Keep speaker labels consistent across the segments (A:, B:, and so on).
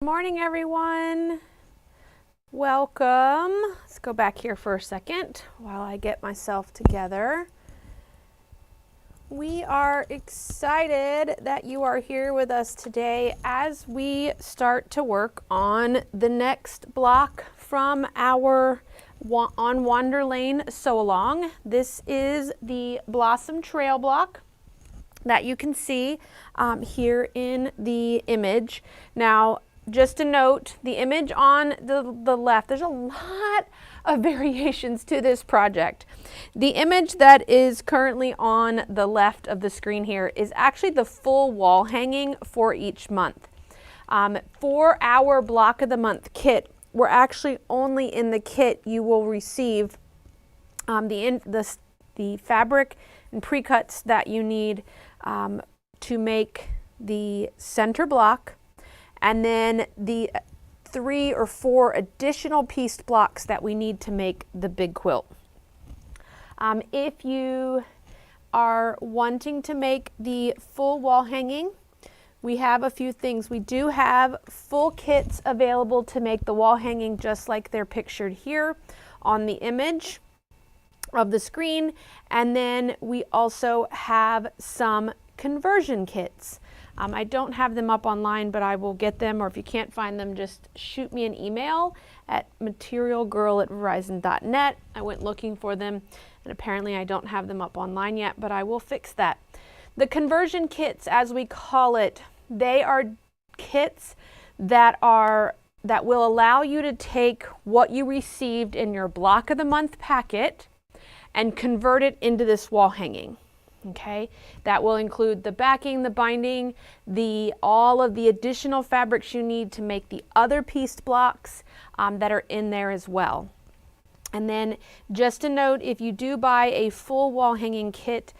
A: Morning, everyone. Welcome. Let's go back here for a second while I get myself together. We are excited that you are here with us today as we start to work on the next block from our On Wander Lane Sew Along. This is the Blossom Trail block that you can see here in the image. Now, just a note, the image on the left, there's a lot of variations to this project. The image that is currently on the left of the screen here is actually the full wall hanging for each month. For our block of the month kit, we're actually only in the kit you will receive the fabric and pre-cuts that you need to make the center block, and then the 3 or 4 additional pieced blocks that we need to make the big quilt. If you are wanting to make the full wall hanging, we have a few things. We do have full kits available to make the wall hanging just like they're pictured here on the image of the screen, and then we also have some conversion kits. I don't have them up online, but I will get them, or if you can't find them, just shoot me an email at materialgirl@verizon.net. I went looking for them, and apparently I don't have them up online yet, but I will fix that. The conversion kits, as we call it, they are kits that will allow you to take what you received in your block of the month packet and convert it into this wall hanging. Okay, that will include the backing, the binding, all of the additional fabrics you need to make the other pieced blocks that are in there as well. And then just a note, if you do buy a full wall hanging kit,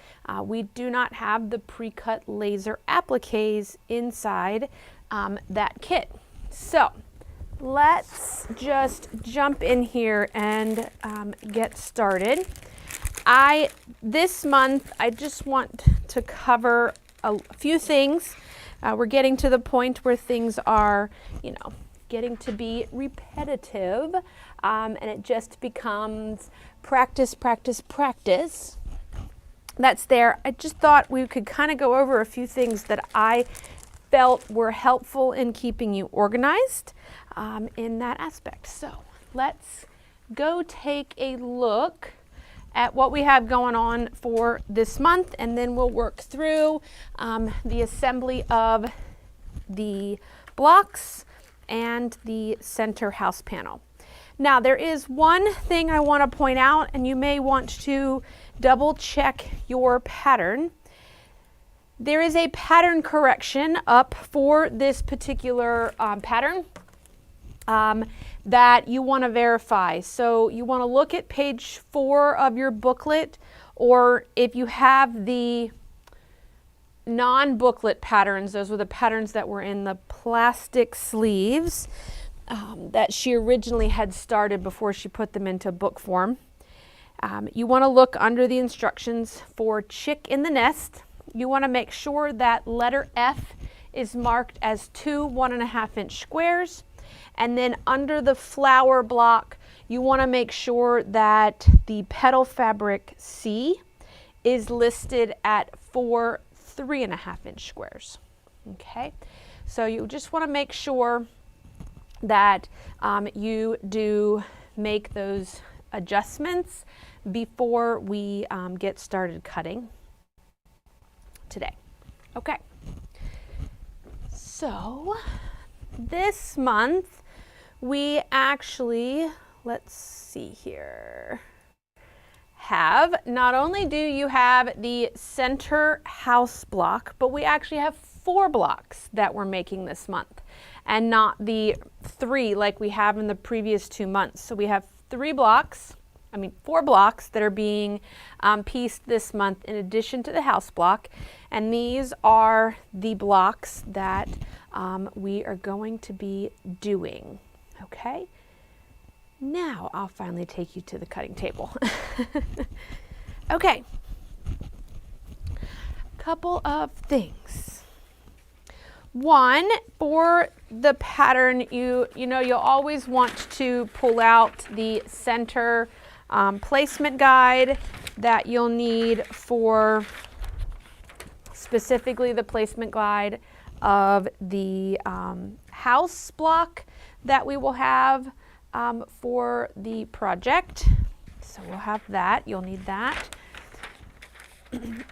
A: we do not have the pre-cut laser appliques inside that kit. So let's just jump in here and get started. This month, I just want to cover a few things. We're getting to the point where things are, getting to be repetitive, and it just becomes practice, practice, practice. That's there. I just thought we could kind of go over a few things that I felt were helpful in keeping you organized in that aspect. So let's go take a look at what we have going on for this month, and then we'll work through the assembly of the blocks and the center house panel. Now, there is one thing I want to point out, and you may want to double check your pattern. There is a pattern correction up for this particular pattern that you want to verify. So you want to look at page 4 of your booklet, or if you have the non-booklet patterns, those were the patterns that were in the plastic sleeves that she originally had started before she put them into book form. You want to look under the instructions for chick in the nest. You want to make sure that letter F is marked as 2 1.5-inch squares. And then under the flower block, you want to make sure that the petal fabric C is listed at 4 3.5-inch squares. Okay, so you just want to make sure that you do make those adjustments before we get started cutting today. Okay, so this month we actually, let's see here, not only do you have the center house block, but we actually have 4 blocks that we're making this month, and not the 3 like we have in the previous 2 months. So we have 4 blocks that are being pieced this month in addition to the house block, and these are the blocks that we are going to be doing. Okay, now I'll finally take you to the cutting table. Okay, couple of things. One, for the pattern, you know you'll always want to pull out the center placement guide that you'll need for specifically the placement guide of the house block that we will have for the project. So we'll have that, you'll need that.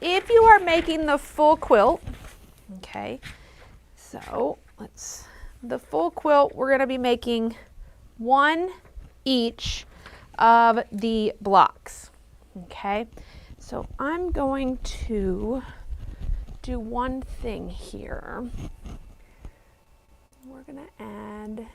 A: If you are making the full quilt, okay, so the full quilt, we're going to be making one each of the blocks, okay? So I'm going to do one thing here. We're going to add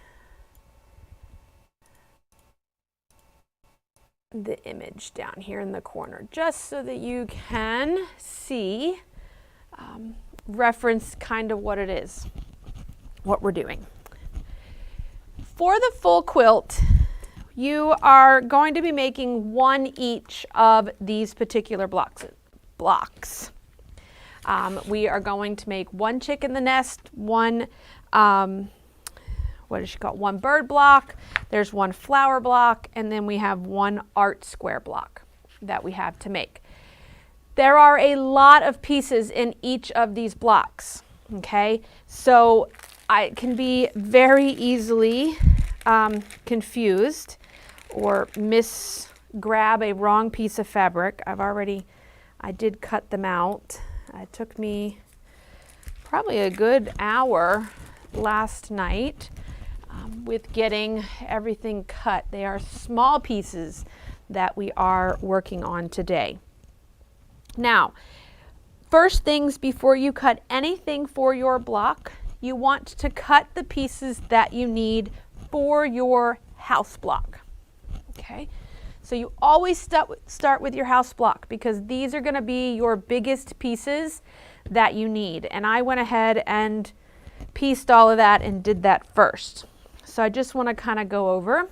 A: the image down here in the corner, just so that you can see, reference kind of what it is, what we're doing. For the full quilt, you are going to be making one each of these particular blocks. We are going to make one chick in the nest, one, what is she called? One bird block, there's one flower block, and then we have one art square block that we have to make. There are a lot of pieces in each of these blocks, okay? So I can be very easily confused or grab a wrong piece of fabric. I did cut them out. It took me probably a good hour last night with getting everything cut. They are small pieces that we are working on today. Now, first things before you cut anything for your block, you want to cut the pieces that you need for your house block. Okay, so you always start with your house block because these are going to be your biggest pieces that you need. And I went ahead and pieced all of that and did that first. So I just want to kind of go over.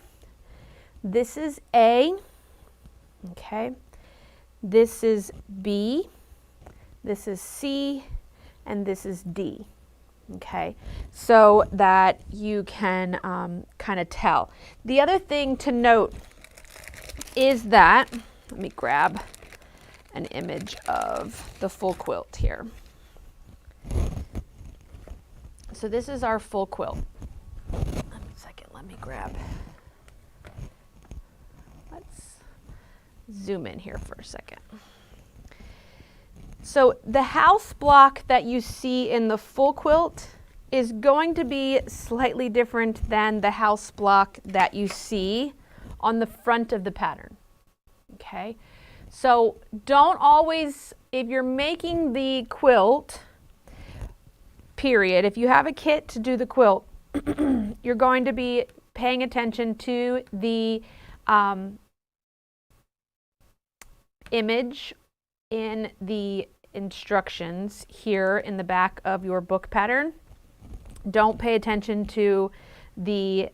A: This is A, okay, this is B, this is C, and this is D. Okay, so that you can kind of tell. The other thing to note is that, let me grab an image of the full quilt here. So this is our full quilt. Let me grab, let's zoom in here for a second. So the house block that you see in the full quilt is going to be slightly different than the house block that you see on the front of the pattern. Okay, so don't always, if you're making the quilt, period, if you have a kit to do the quilt, you're going to be paying attention to the image in the instructions here in the back of your book pattern. Don't pay attention to the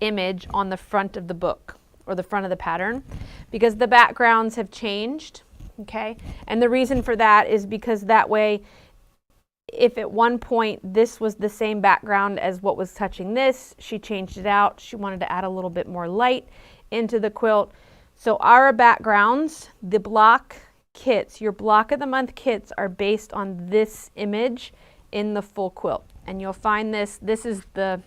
A: image on the front of the book or the front of the pattern because the backgrounds have changed, okay? And the reason for that is because that way, if at one point this was the same background as what was touching this, she changed it out. She wanted to add a little bit more light into the quilt. So our backgrounds, the block kits, your block of the month kits are based on this image in the full quilt. And you'll find this is the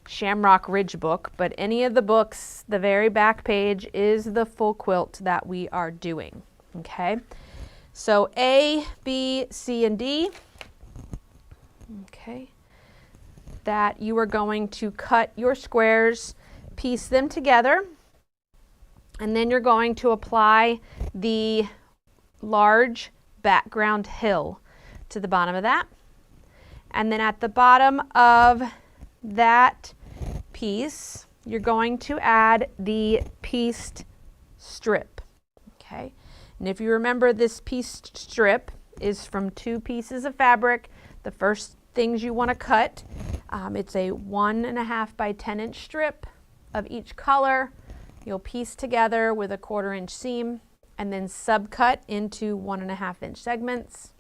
A: Shamrock Ridge book, but any of the books, the very back page is the full quilt that we are doing, okay? So A, B, C, and D, okay, that you are going to cut your squares, piece them together, and then you're going to apply the large background hill to the bottom of that. And then at the bottom of that piece, you're going to add the pieced strip, okay? And if you remember, this pieced strip is from 2 pieces of fabric. The first things you want to cut, it's a 1.5 by 10 inch strip of each color. You'll piece together with a 1/4 inch seam and then subcut into 1.5 inch segments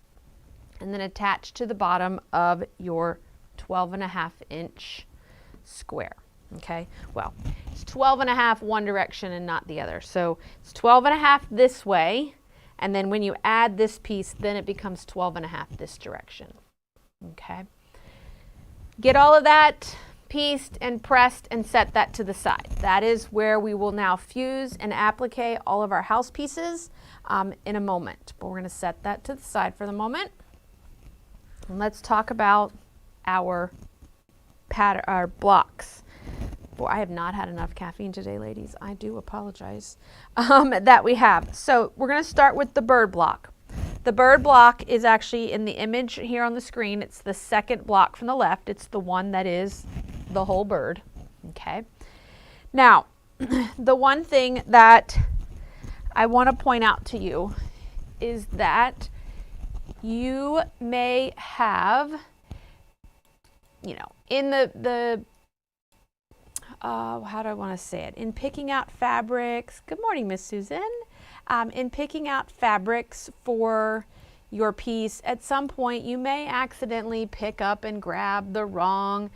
A: and then attach to the bottom of your 12.5-inch square. Okay, well, it's 12.5 one direction and not the other. So it's 12.5 this way, and then when you add this piece, then it becomes 12.5 this direction. Okay, get all of that pieced and pressed and set that to the side. That is where we will now fuse and applique all of our house pieces in a moment. But we're going to set that to the side for the moment. And let's talk about our blocks. Boy, I have not had enough caffeine today, ladies. I do apologize that we have. So we're going to start with the bird block. The bird block is actually in the image here on the screen. It's the second block from the left. It's the one that is the whole bird. Okay. Now, the one thing that I want to point out to you is that you may have, you know, in how do I want to say it? In picking out fabrics, good morning, Miss Susan. In picking out fabrics for your piece, at some point you may accidentally pick up and grab the wrong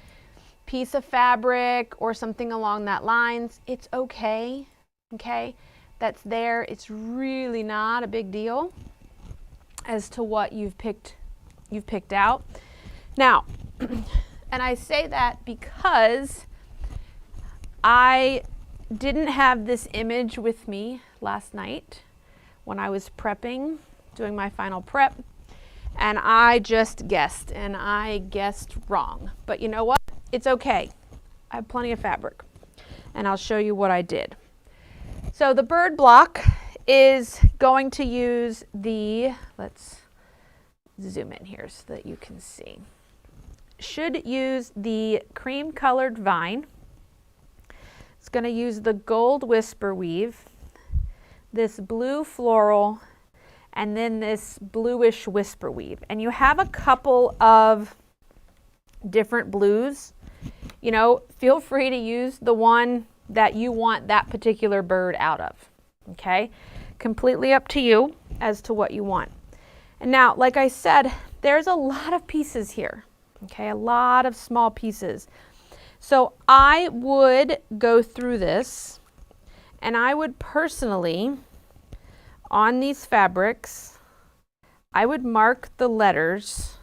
A: piece of fabric or something along that lines. It's okay, okay? That's there. It's really not a big deal as to what you've picked out. Now, and I say that because I didn't have this image with me last night when I was prepping, doing my final prep, and I just guessed, and I guessed wrong. But you know what? It's okay. I have plenty of fabric, and I'll show you what I did. So the bird block is going to use the, let's zoom in here so that you can see. Should use the cream colored vine. It's going to use the gold whisper weave, this blue floral, and then this bluish whisper weave. And you have a couple of different blues. You know, feel free to use the one that you want that particular bird out of. Okay? Completely up to you as to what you want. And now, like I said, there's a lot of pieces here. Okay? A lot of small pieces. So I would go through this, and I would personally, on these fabrics, I would mark the letters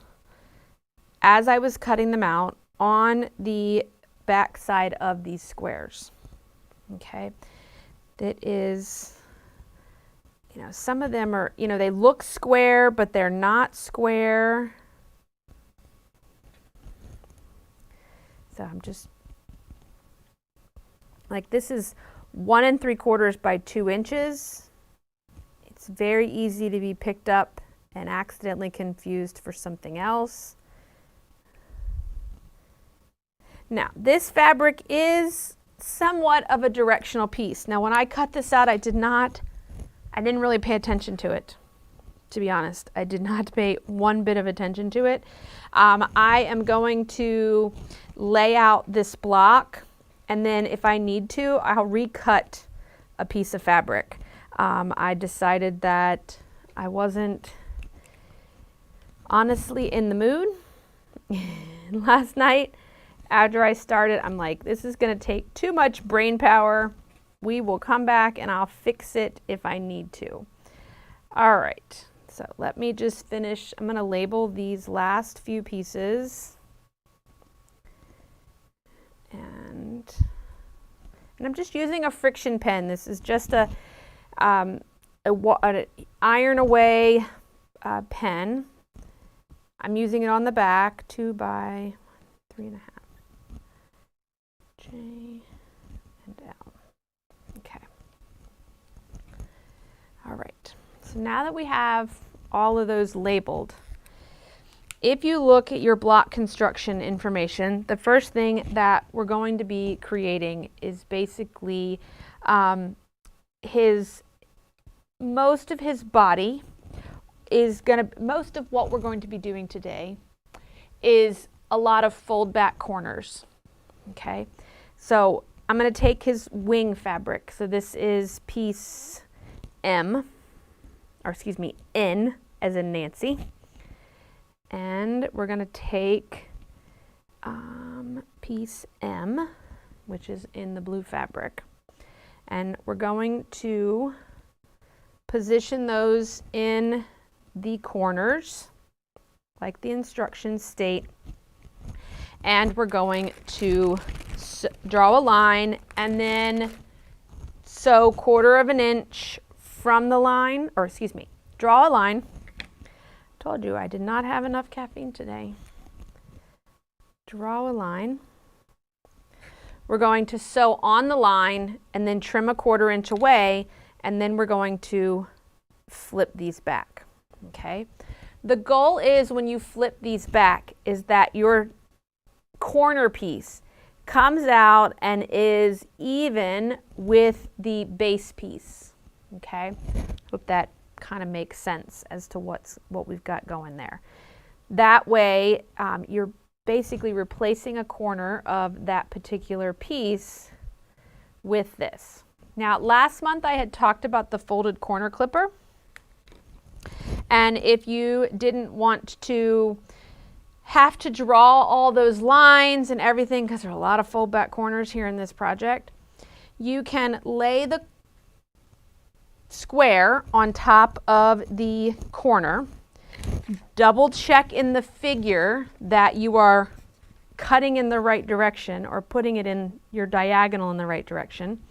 A: as I was cutting them out on the back side of these squares. Okay, that is, you know, some of them are, you know, they look square, but they're not square. So I'm just, like, this is 1 3/4 by 2 inches. It's very easy to be picked up and accidentally confused for something else. Now, this fabric is somewhat of a directional piece. Now, when I cut this out, I didn't really pay attention to it, to be honest. I did not pay one bit of attention to it. I am going to lay out this block, and then if I need to, I'll recut a piece of fabric. I decided that I wasn't honestly in the mood last night. After I started, I'm like, this is going to take too much brain power. We will come back and I'll fix it if I need to. All right, so let me just finish. I'm going to label these last few pieces. And I'm just using a friction pen. This is just an iron away pen. I'm using it on the back, 2 by 3.5. J and L. Okay. All right. So now that we have all of those labeled, if you look at your block construction information, the first thing that we're going to be creating is basically most of his body is most of what we're going to be doing today is a lot of fold back corners. Okay, so I'm going to take his wing fabric. So this is piece N as in Nancy. And we're going to take piece M, which is in the blue fabric. And we're going to position those in the corners, like the instructions state. And we're going to draw a line and then sew 1/4 of an inch from the line, or excuse me, draw a line. Told you I did not have enough caffeine today. Draw a line. We're going to sew on the line and then trim a 1/4 inch away, and then we're going to flip these back, okay? The goal is when you flip these back is that your corner piece comes out and is even with the base piece, okay? Hope that kind of makes sense as to what we've got going there. That way, you're basically replacing a corner of that particular piece with this. Now, last month I had talked about the folded corner clipper, and if you didn't want to have to draw all those lines and everything, because there are a lot of fold back corners here in this project, you can lay the square on top of the corner, double check in the figure that you are cutting in the right direction or putting it in your diagonal in the right direction.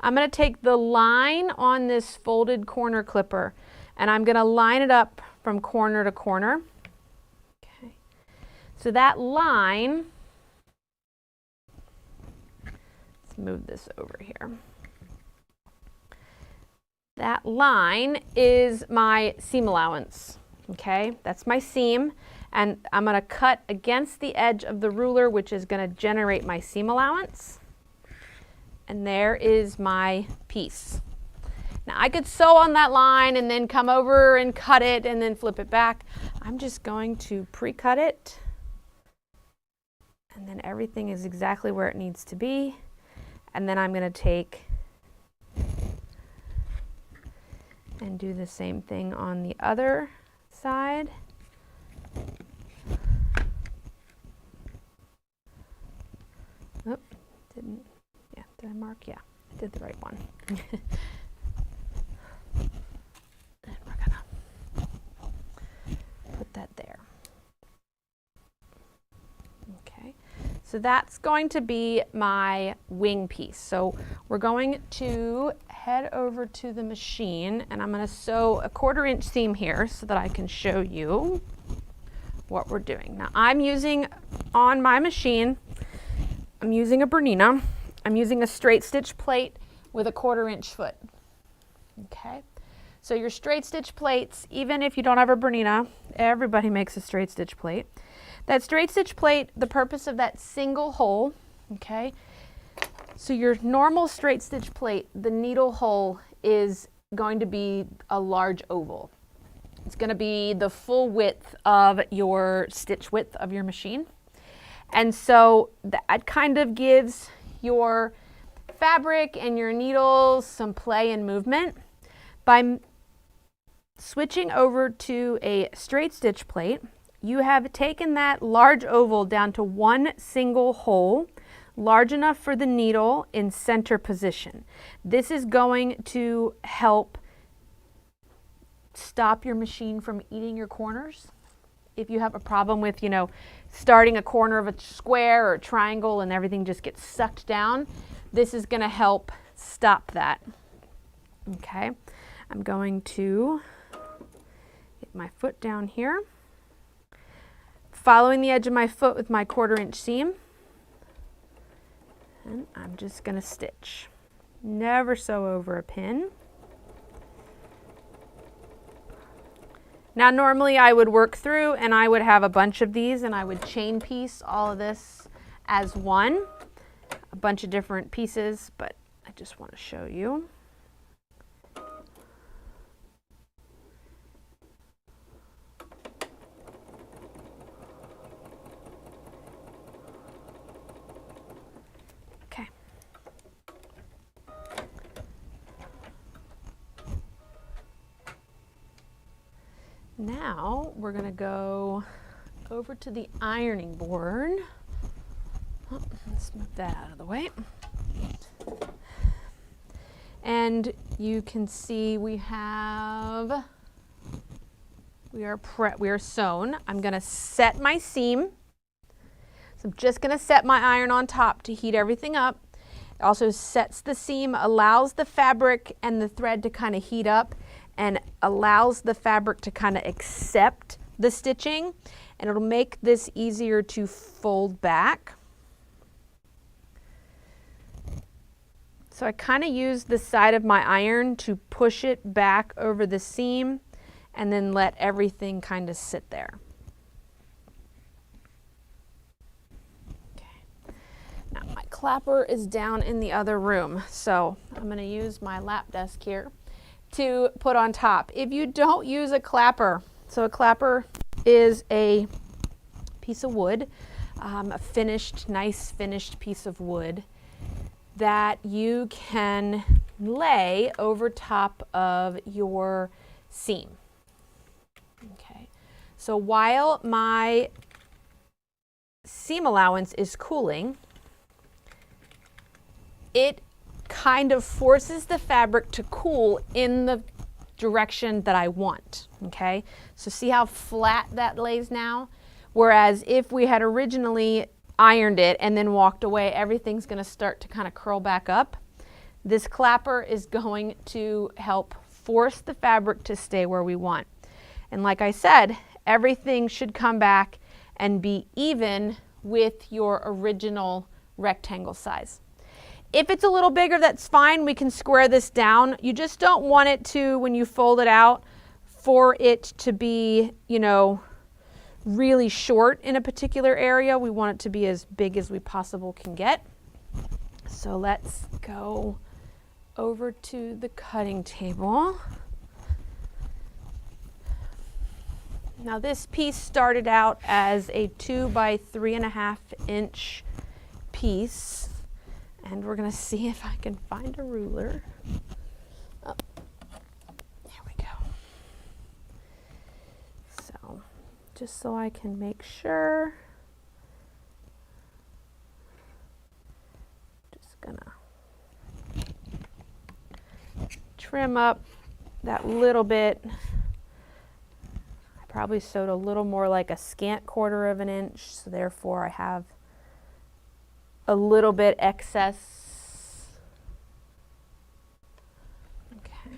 A: I'm going to take the line on this folded corner clipper and I'm going to line it up from corner to corner. Okay. So that line, let's move this over here. That line is my seam allowance, okay? That's my seam, and I'm going to cut against the edge of the ruler, which is going to generate my seam allowance. And there is my piece. Now I could sew on that line and then come over and cut it and then flip it back. I'm just going to pre-cut it, and then everything is exactly where it needs to be. And then I'm going to take and do the same thing on the other side. Oh, did I mark? Yeah, I did the right one. And we're gonna put that there. Okay, so that's going to be my wing piece. So we're going to head over to the machine, and I'm going to sew a 1/4 inch seam here so that I can show you what we're doing. Now I'm using, on my machine, I'm using a Bernina. I'm using a straight stitch plate with a 1/4 inch foot. Okay, so your straight stitch plates, even if you don't have a Bernina, everybody makes a straight stitch plate. That straight stitch plate, the purpose of that single hole, okay, so your normal straight stitch plate, the needle hole is going to be a large oval. It's going to be the full width of your stitch width of your machine. And so that kind of gives your fabric and your needles some play and movement. By switching over to a straight stitch plate, you have taken that large oval down to one single hole, large enough for the needle in center position. This is going to help stop your machine from eating your corners. If you have a problem with, starting a corner of a square or a triangle and everything just gets sucked down, this is going to help stop that. Okay, I'm going to get my foot down here, following the edge of my foot with my 1/4 inch seam. And I'm just going to stitch. Never sew over a pin. Now normally I would work through and I would have a bunch of these and I would chain piece all of this as one, a bunch of different pieces, but I just want to show you. Now we're going to go over to the ironing board Oh, let's move that out of the way. And you can see we are sewn. I'm going to set my seam. So I'm just going to set my iron on top to heat everything up. It also sets the seam, allows the fabric and the thread to kind of heat up, and allows the fabric to kind of accept the stitching, and it'll make this easier to fold back. So I kind of use the side of my iron to push it back over the seam and then let everything kind of sit there. Okay. Now my clapper is down in the other room, so I'm going to use my lap desk here to put on top. If you don't use a clapper, so a clapper is a piece of wood, a nice finished piece of wood that you can lay over top of your seam. Okay, so while my seam allowance is cooling, it kind of forces the fabric to cool in the direction that I want. Okay, so see how flat that lays now? Whereas if we had originally ironed it and then walked away, everything's going to start to kind of curl back up. This clapper is going to help force the fabric to stay where we want. And like I said, everything should come back and be even with your original rectangle size. If it's a little bigger, that's fine. We can square this down. You just don't want it to, when you fold it out, for it to be, you know, really short in a particular area. We want it to be as big as we possibly can get. So let's go over to the cutting table. Now this piece started out as a 2 by 3.5 inch piece, and we're going to see if I can find a ruler. Oh, there we go. So just so I can make sure, just gonna trim up that little bit. I probably sewed a little more like a scant 1/4 inch, so therefore I have a little bit excess. Okay.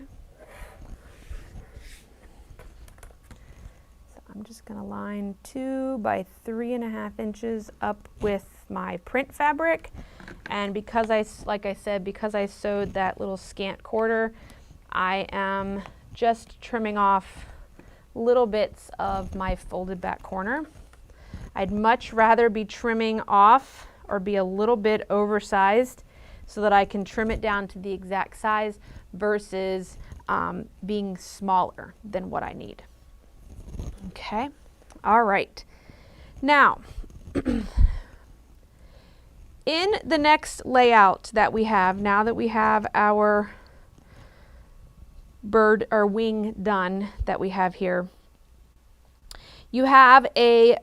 A: So I'm just going to line 2 by 3.5 inches up with my print fabric, and because like I said, because I sewed that little scant 1/4, I am just trimming off little bits of my folded back corner. I'd much rather be trimming off or be a little bit oversized so that I can trim it down to the exact size versus being smaller than what I need. Okay, all right. Now, in the next layout that we have, now that we have our bird or wing done that we have here, you have a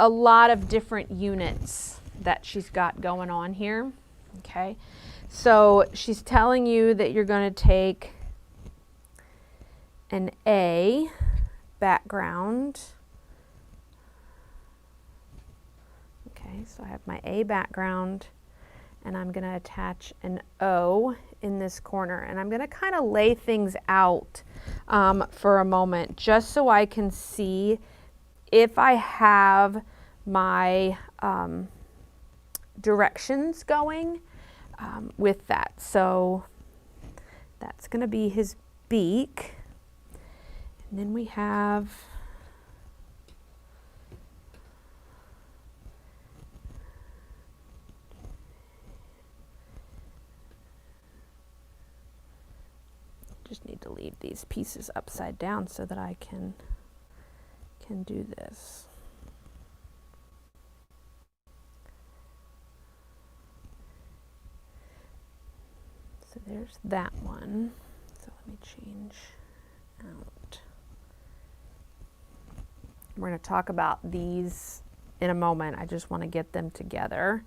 A: lot of different units that she's got going on here. Okay, so she's telling you that you're going to take an A background. Okay, so I have my A background, and I'm going to attach an O in this corner, and I'm going to kind of lay things out for a moment just so I can see if I have my directions going with that. So that's going to be his beak, and then we have just need to leave these pieces upside down so that I can do this. So there's that one. So let me change out. We're going to talk about these in a moment. I just want to get them together.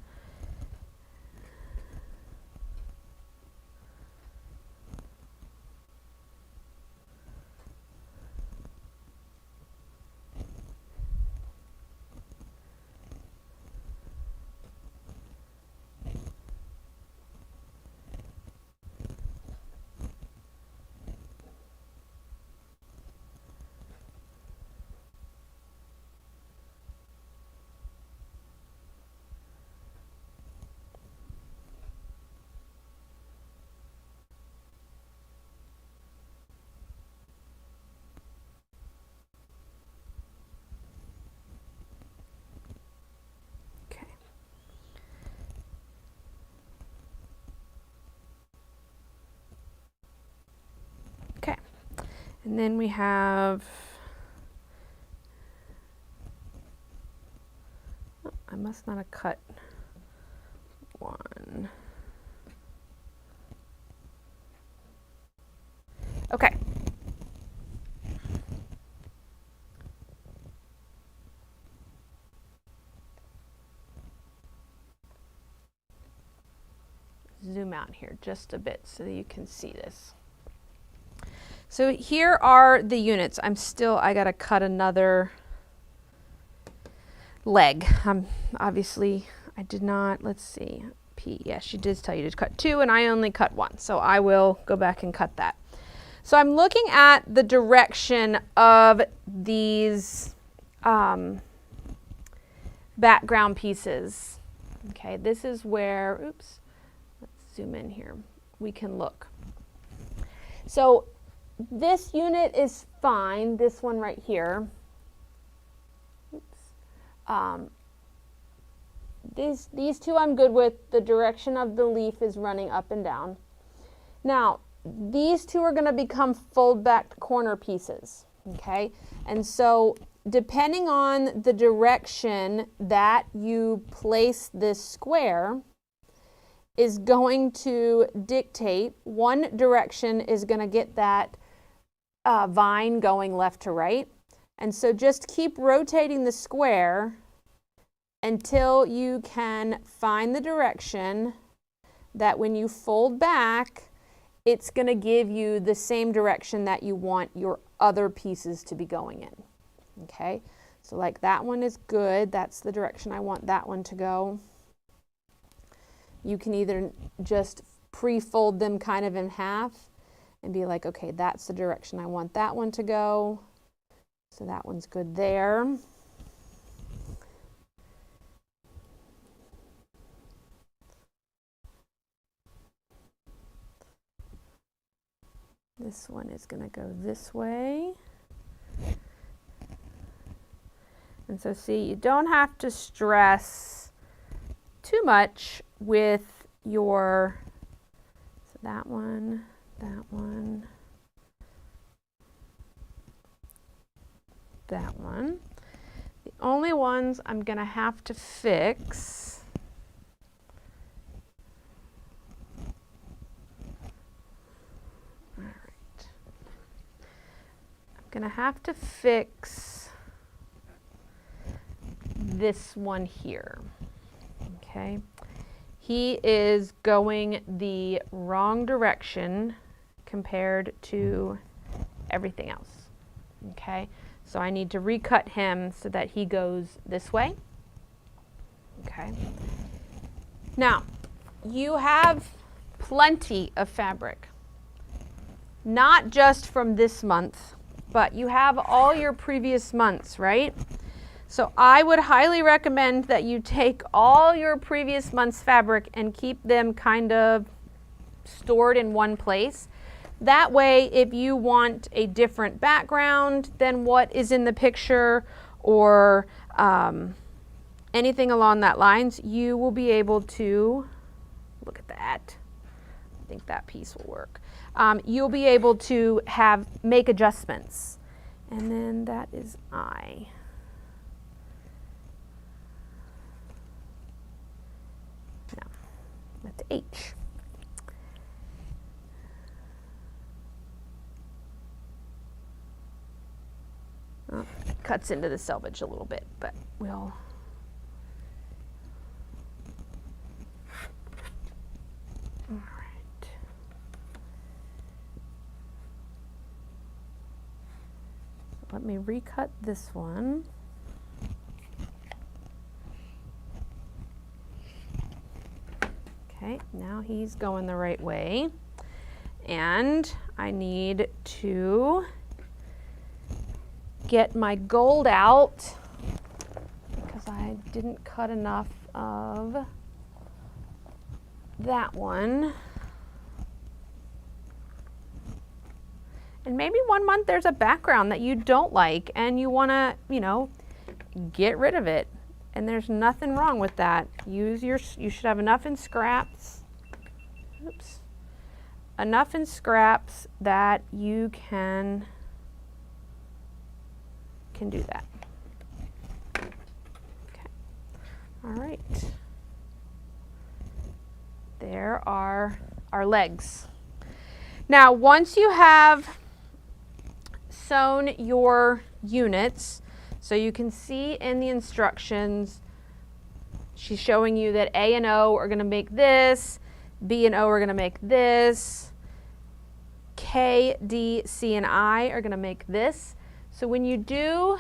A: And then we have, oh, I must not have cut one. Okay. Zoom out here just a bit so that you can see this. So here are the units. I gotta cut another leg. Obviously I did not, let's see, yes, she did tell you to cut 2 and I only cut 1. So I will go back and cut that. So I'm looking at the direction of these background pieces. Okay, this is where, oops, let's zoom in here. We can look. So this unit is fine, this one right here. Oops. These two I'm good with. The direction of the leaf is running up and down. Now, these two are going to become fold back corner pieces, okay? And so depending on the direction that you place this square is going to dictate, one direction is going to get that vine going left to right. And so just keep rotating the square until you can find the direction that when you fold back, it's going to give you the same direction that you want your other pieces to be going in. Okay, so like that one is good. That's the direction I want that one to go. You can either just pre-fold them kind of in half and be like, okay, that's the direction I want that one to go. So that one's good there. This one is going to go this way. And so see, you don't have to stress too much with your, so that one, that one, that one. The only ones I'm going to have to fix gonna have to fix this one here. Okay, he is going the wrong direction compared to everything else. Okay, so I need to recut him so that he goes this way. Okay, now you have plenty of fabric, not just from this month, but you have all your previous months, right? So I would highly recommend that you take all your previous month's fabric and keep them kind of stored in one place. That way, if you want a different background than what is in the picture or anything along that lines, you will be able to, look at that. I think that piece will work. You'll be able to make adjustments. And then that is I. No, that's H. Oh, it cuts into the selvage a little bit, but we'll. Let me recut this one. Okay, now he's going the right way. And I need to get my gold out because I didn't cut enough of that one. And maybe one month there's a background that you don't like and you want to, get rid of it. And there's nothing wrong with that. You should have enough in scraps. Oops. Enough in scraps that you can can do that. Okay. All right. There are our legs. Now, once you have sewn your units, so you can see in the instructions, she's showing you that A and O are going to make this, B and O are going to make this, K, D, C, and I are going to make this. So when you do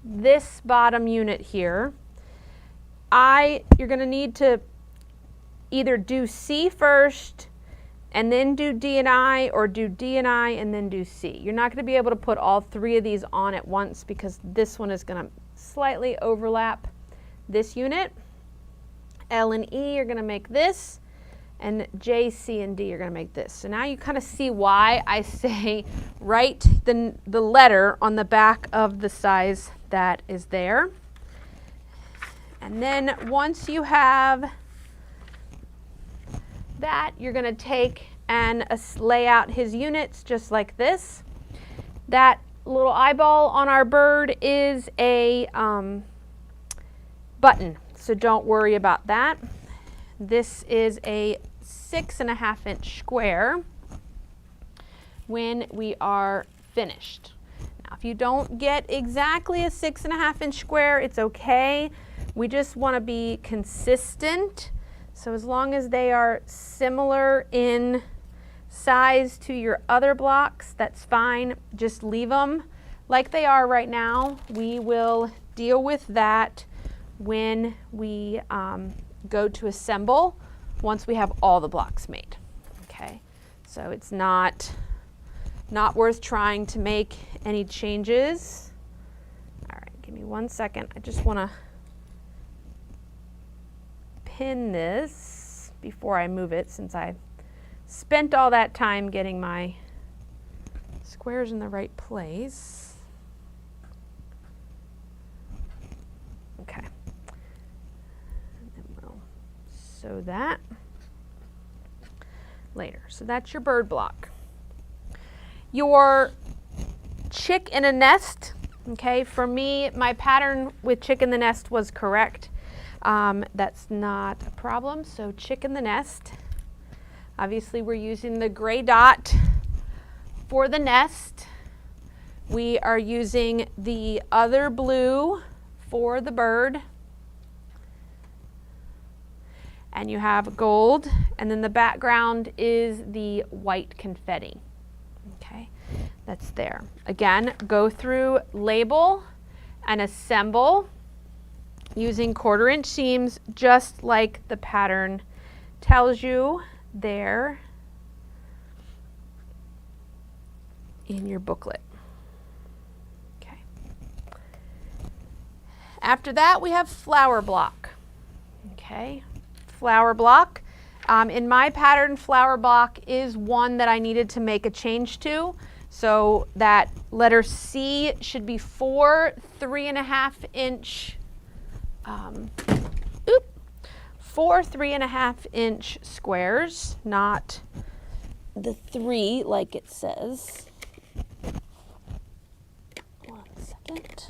A: this bottom unit here, you're going to need to either do C first and then do D and I, or do D and I and then do C. You're not going to be able to put all three of these on at once because this one is going to slightly overlap this unit. L and E are going to make this, and J, C, and D are going to make this. So now you kind of see why I say write the letter on the back of the size that is there. And then once you have that, you're going to take and lay out his units just like this. That little eyeball on our bird is a button, so don't worry about that. This is a 6.5 inch square when we are finished. Now, if you don't get exactly a 6.5 inch square, it's okay. We just want to be consistent. So as long as they are similar in size to your other blocks, that's fine. Just leave them like they are right now. We will deal with that when we go to assemble, once we have all the blocks made. Okay, so it's not worth trying to make any changes. All right, give me 1 second. I just want to pin this before I move it, since I spent all that time getting my squares in the right place. Okay. And then we'll sew that later. So that's your bird block. Your chick in a nest, okay, for me, my pattern with chick in the nest was correct. That's not a problem. So chick in the nest, obviously we're using the gray dot for the nest. We are using the other blue for the bird. And you have gold, and then the background is the white confetti. Okay, that's there. Again, go through, label, and assemble using 1/4 inch seams, just like the pattern tells you there in your booklet. Okay. After that, we have flower block. Okay, flower block. In my pattern, flower block is one that I needed to make a change to. So that letter C should be 4 3.5 inch 4 3.5 inch squares, not the 3 like it says. 1 second.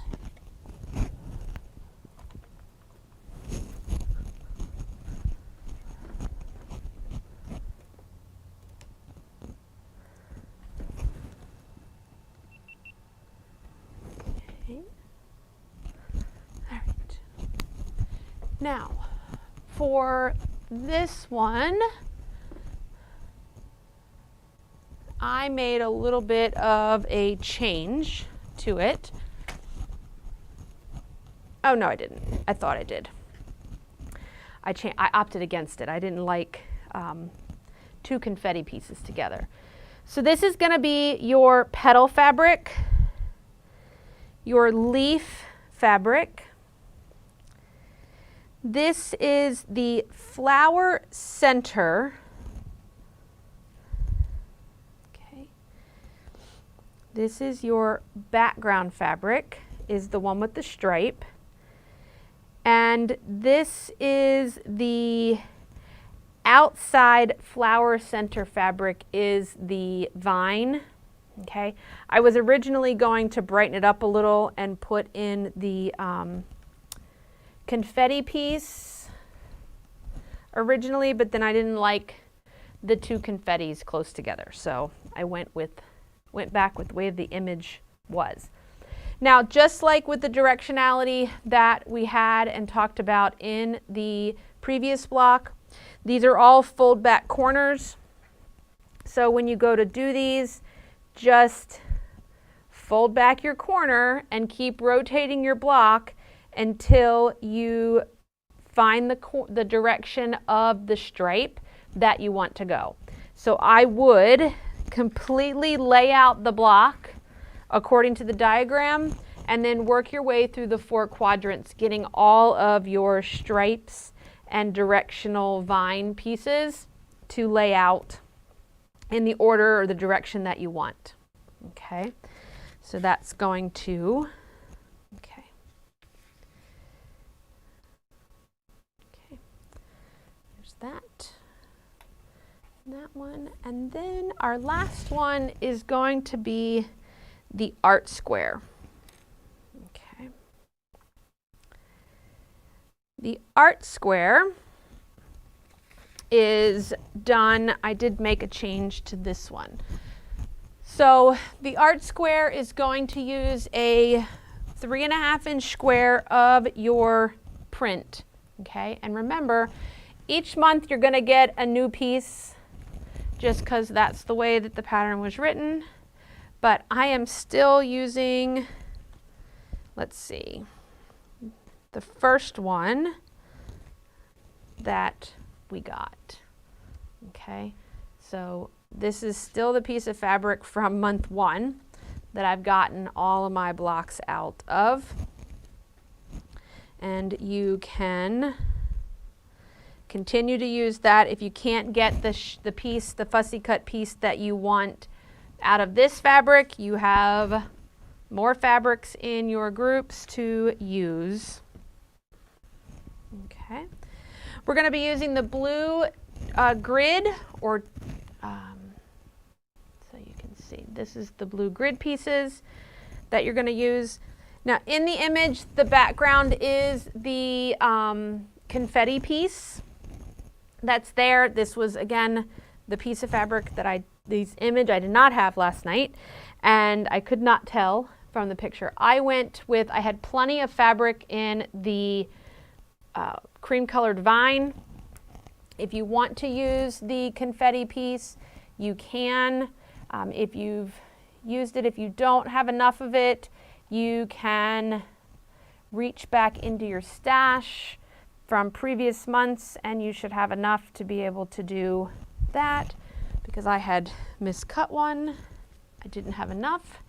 A: Okay. All right. Now, for this one, I made a little bit of a change to it. Oh, no, I didn't. I thought I did. I opted against it. I didn't like 2 confetti pieces together. So this is going to be your petal fabric, your leaf fabric. This is the flower center. Okay. This is your background fabric, is the one with the stripe. And this is the outside flower center fabric, is the vine Okay, I was originally going to brighten it up a little and put in the confetti piece originally, but then I didn't like the two confettis close together, so I went back with the way the image was. Now, just like with the directionality that we had and talked about in the previous block, these are all fold back corners. So when you go to do these, just fold back your corner and keep rotating your block until you find the direction of the stripe that you want to go. So I would completely lay out the block according to the diagram and then work your way through the 4 quadrants, getting all of your stripes and directional vine pieces to lay out in the order or the direction that you want. Okay, so that's going to, okay, there's that one, and then our last one is going to be the art square. Okay, the art square is done. I did make a change to this one. So the art square is going to use a 3.5-inch square of your print. Okay, and remember, each month you're going to get a new piece just because that's the way that the pattern was written. But I am still using, let's see, the first one that we got. Okay, so this is still the piece of fabric from month 1 that I've gotten all of my blocks out of. And you can continue to use that. If you can't get the piece, the fussy cut piece that you want out of this fabric, you have more fabrics in your groups to use. Okay, we're going to be using the blue grid, or so you can see this is the blue grid pieces that you're going to use. Now in the image, the background is the confetti piece that's there. This was again the piece of fabric that this image I did not have last night, and I could not tell from the picture. I had plenty of fabric in the cream colored vine. If you want to use the confetti piece, you can. If you've used it, if you don't have enough of it, you can reach back into your stash from previous months and you should have enough to be able to do that. Because I had miscut one, I didn't have enough.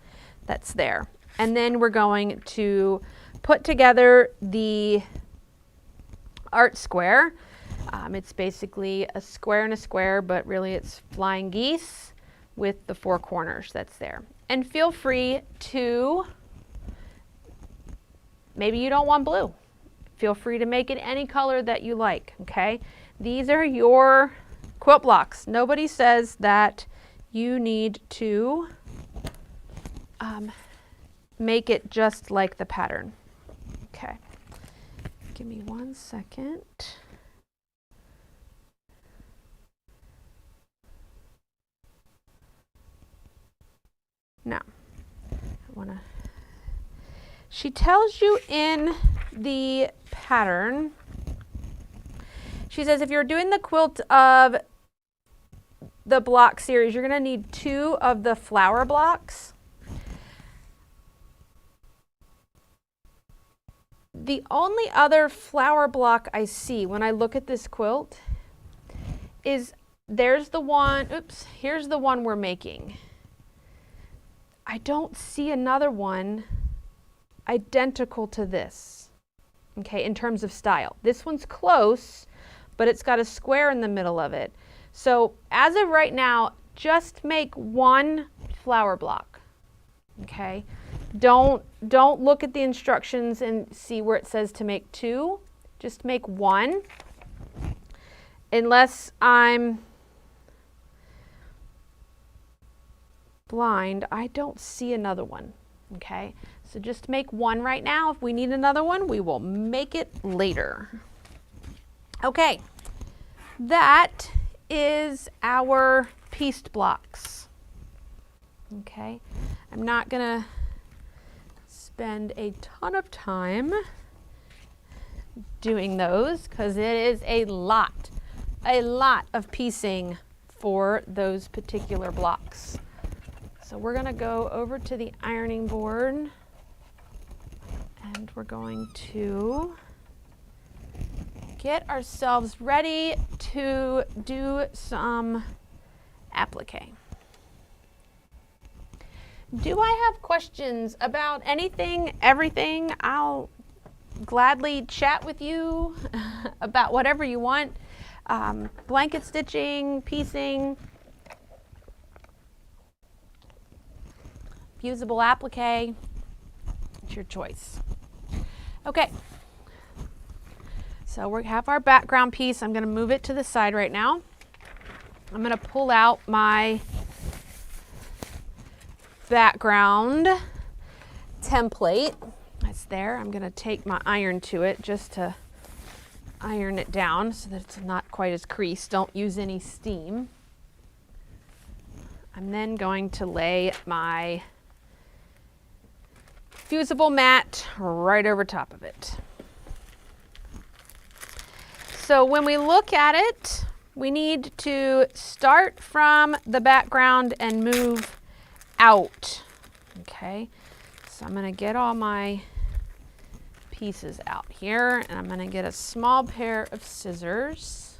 A: That's there. And then we're going to put together the art square. It's basically a square and a square, but really it's flying geese with the 4 corners that's there. And feel free to, maybe you don't want blue. Feel free to make it any color that you like, okay? These are your quilt blocks. Nobody says that you need to make it just like the pattern. Okay, give me 1 second. Now, she tells you in the pattern, she says if you're doing the quilt of the block series, you're going to need 2 of the flower blocks. The only other flower block I see when I look at this quilt is here's the one we're making. I don't see another one identical to this, okay, in terms of style. This one's close, but it's got a square in the middle of it. So as of right now, just make 1 flower block, okay? Don't look at the instructions and see where it says to make 2. Just make 1, unless I'm blind, I don't see another one. Okay, so just make one right now. If we need another one, we will make it later. Okay, that is our pieced blocks. Okay, I'm not gonna spend a ton of time doing those because it is a lot of piecing for those particular blocks. So we're gonna go over to the ironing board and we're going to get ourselves ready to do some applique. Do I have questions about anything, everything? I'll gladly chat with you about whatever you want. Blanket stitching, piecing, fusible applique, it's your choice. Okay, so we have our background piece. I'm going to move it to the side right now. I'm going to pull out my background template. That's there. I'm going to take my iron to it just to iron it down so that it's not quite as creased. Don't use any steam. I'm then going to lay my fusible mat right over top of it. So when we look at it, we need to start from the background and move out. Okay, so I'm going to get all my pieces out here and I'm going to get a small pair of scissors,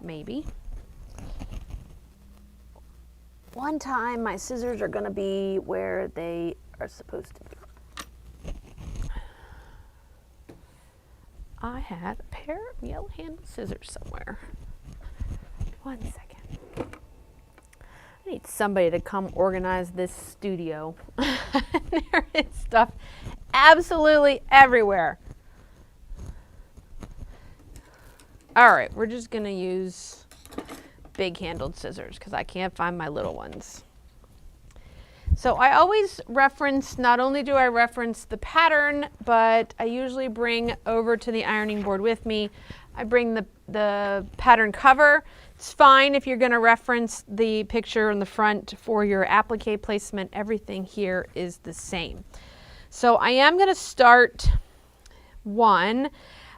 A: maybe. One time my scissors are going to be where they are supposed to be. I had a pair of yellow handled scissors somewhere. 1 second. I need somebody to come organize this studio. There is stuff absolutely everywhere. All right, we're just going to use big handled scissors because I can't find my little ones. So I always reference, not only do I reference the pattern, but I usually bring over to the ironing board with me. I bring the pattern cover. It's fine if you're going to reference the picture in the front for your applique placement. Everything here is the same. So I am going to start one.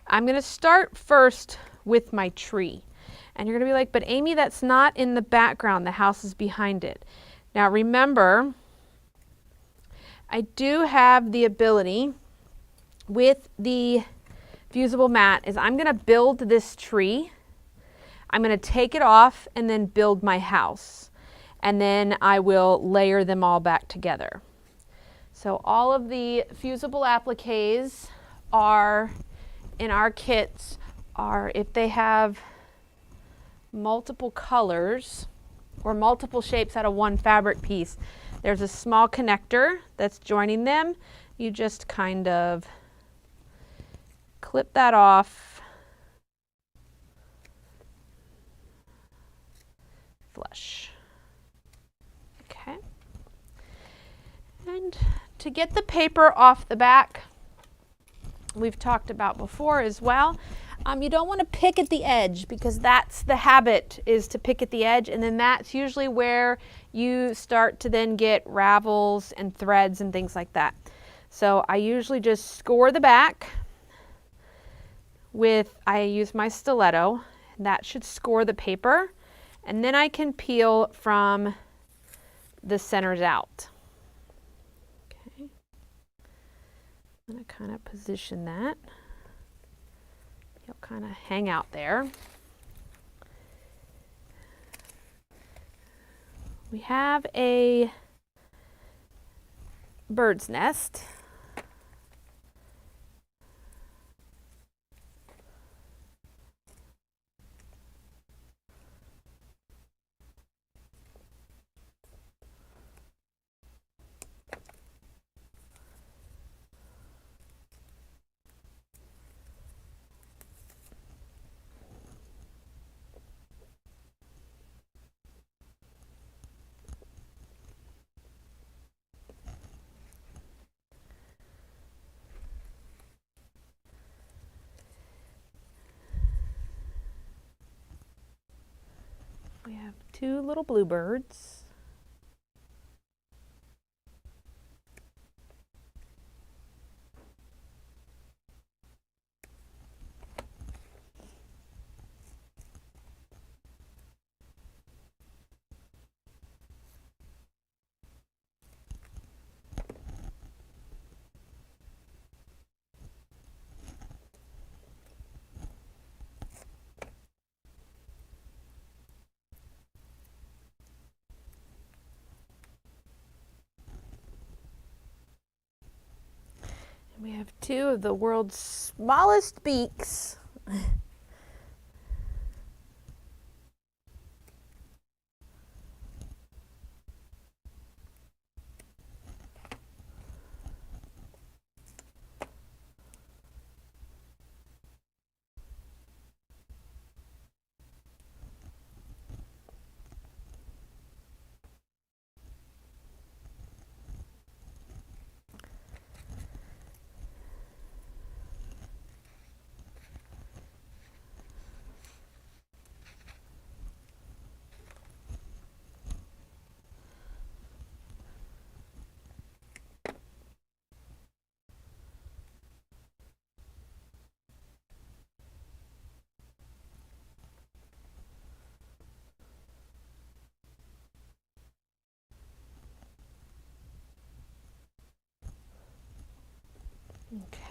A: I'm going to start first with my tree. And you're going to be like, but Amy, that's not in the background. The house is behind it. Now remember, I do have the ability with the fusible mat is I'm going to build this tree. I'm going to take it off and then build my house. And then I will layer them all back together. So all of the fusible appliques are in our kits are if they have multiple colors or multiple shapes out of one fabric piece. There's a small connector that's joining them. You just kind of clip that off flush. Okay. And to get the paper off the back, we've talked about before as well. You don't want to pick at the edge because that's the habit, is to pick at the edge, and then that's usually where you start to then get ravels and threads and things like that. So I usually just score the back with, I use my stiletto, and that should score the paper, and then I can peel from the centers out. Okay. I'm going to kind of position that. You'll kind of hang out there. We have a bird's nest. 2 little bluebirds. We have 2 of the world's smallest beaks.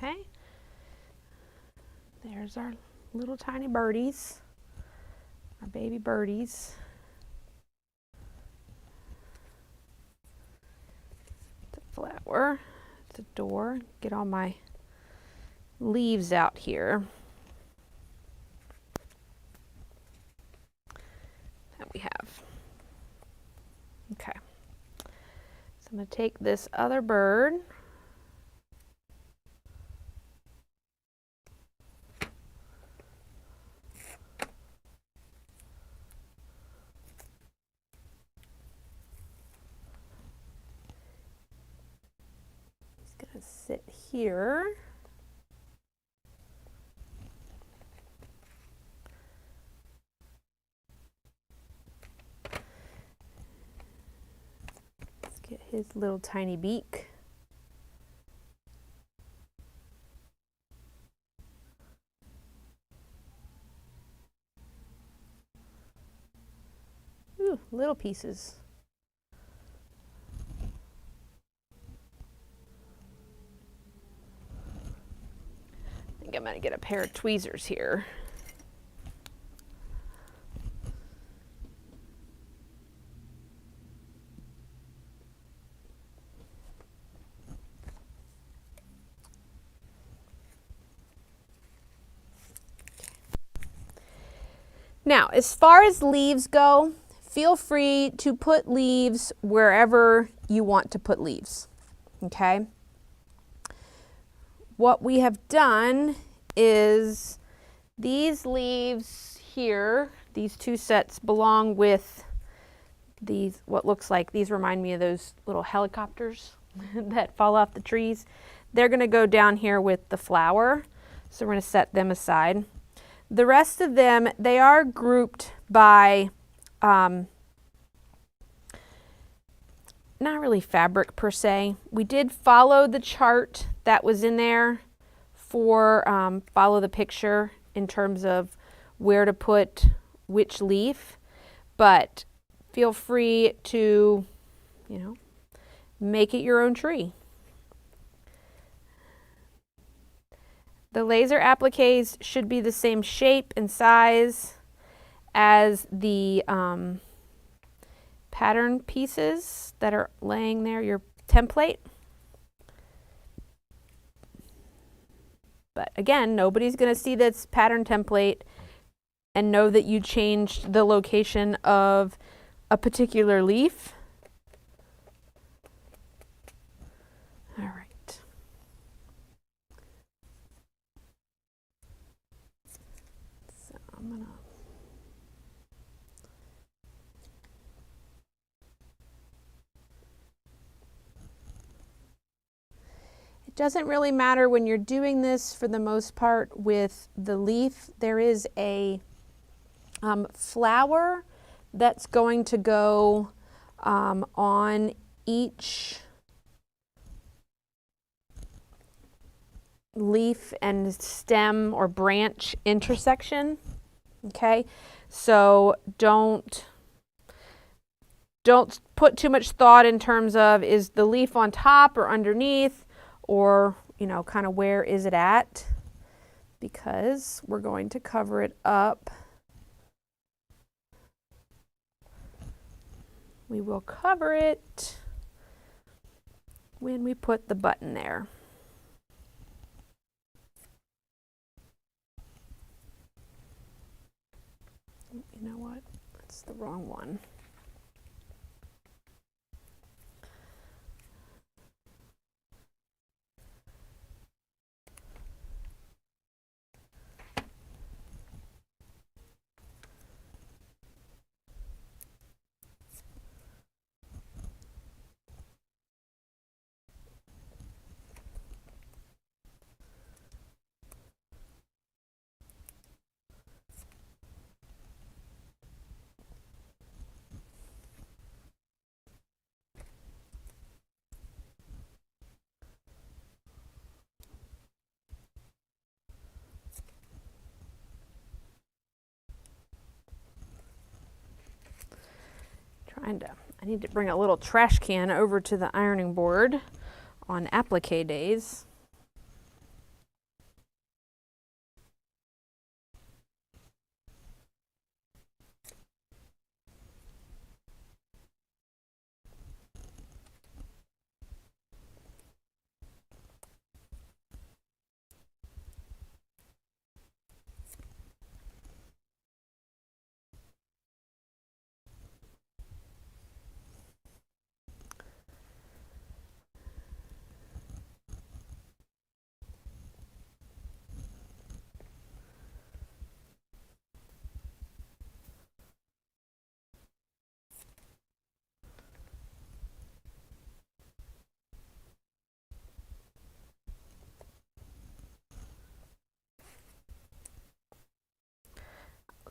A: Okay, there's our little tiny birdies, our baby birdies. The flower, the door, get all my leaves out here that we have. Okay, so I'm going to take this other bird. Sit here. Let's get his little tiny beak. Ooh, little pieces. I'm going to get a pair of tweezers here. Now, as far as leaves go, feel free to put leaves wherever you want to put leaves, okay? What we have done is these leaves here, these 2 sets belong with these, what looks like, these remind me of those little helicopters that fall off the trees. They're going to go down here with the flower, so we're going to set them aside. The rest of them, they are grouped by, not really fabric per se. We did follow the chart that was in there for follow the picture in terms of where to put which leaf, but feel free to, you know, make it your own tree. The laser appliques should be the same shape and size as the pattern pieces that are laying there, your template. But again, nobody's going to see this pattern template and know that you changed the location of a particular leaf. All right. So I'm going to It doesn't really matter when you're doing this for the most part with the leaf. There is a flower that's going to go on each leaf and stem or branch intersection. Okay, so don't put too much thought in terms of is the leaf on top or underneath, or kind of where is it at, because we're going to cover it up. We will cover it when we put the button there. You know what? That's the wrong one. I need to bring a little trash can over to the ironing board on applique days.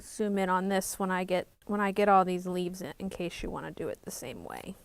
A: Zoom in on this when I get all these leaves in case you want to do it the same way.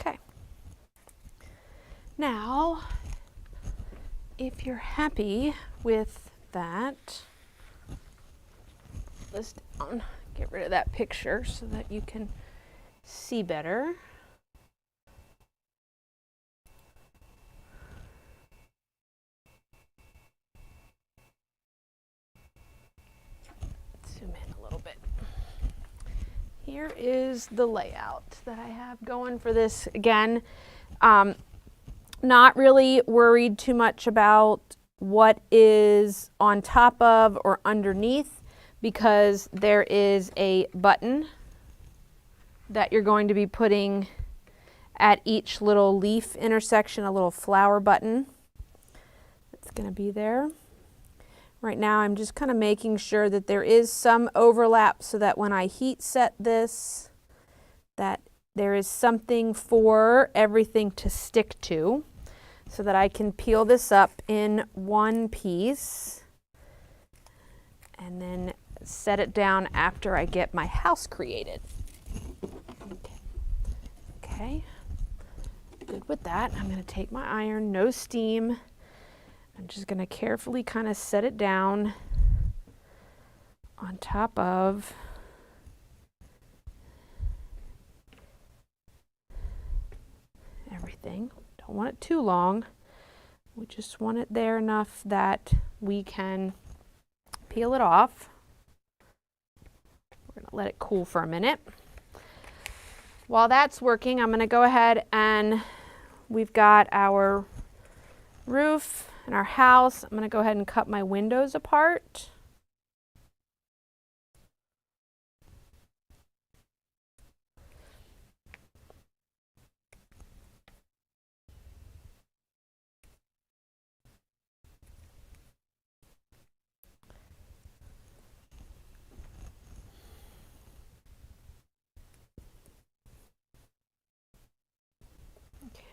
A: Okay. Now, if you're happy with that, let's get rid of that picture so that you can see better. Zoom in a little bit. Here is the layout that I have going for this. Again, not really worried too much about what is on top of or underneath, because there is a button that you're going to be putting at each little leaf intersection, a little flower button that's going to be there. Right now I'm just kind of making sure that there is some overlap so that when I heat set this, that there is something for everything to stick to, so that I can peel this up in one piece and then set it down after I get my house created. Okay, good with that. I'm going to take my iron, no steam. I'm just going to carefully kind of set it down on top of everything. Don't want it too long. We just want it there enough that we can peel it off. We're going to let it cool for a minute. While that's working, I'm going to go ahead and we've got our roof and our house. I'm going to go ahead and cut my windows apart.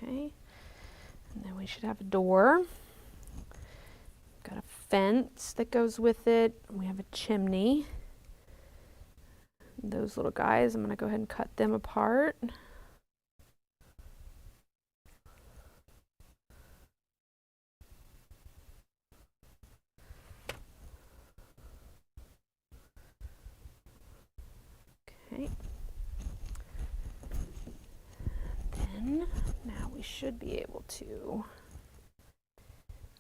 A: Okay, and then we should have a door. Got a fence that goes with it. We have a chimney. Those little guys, I'm going to go ahead and cut them apart. Okay. Then now we should be able to,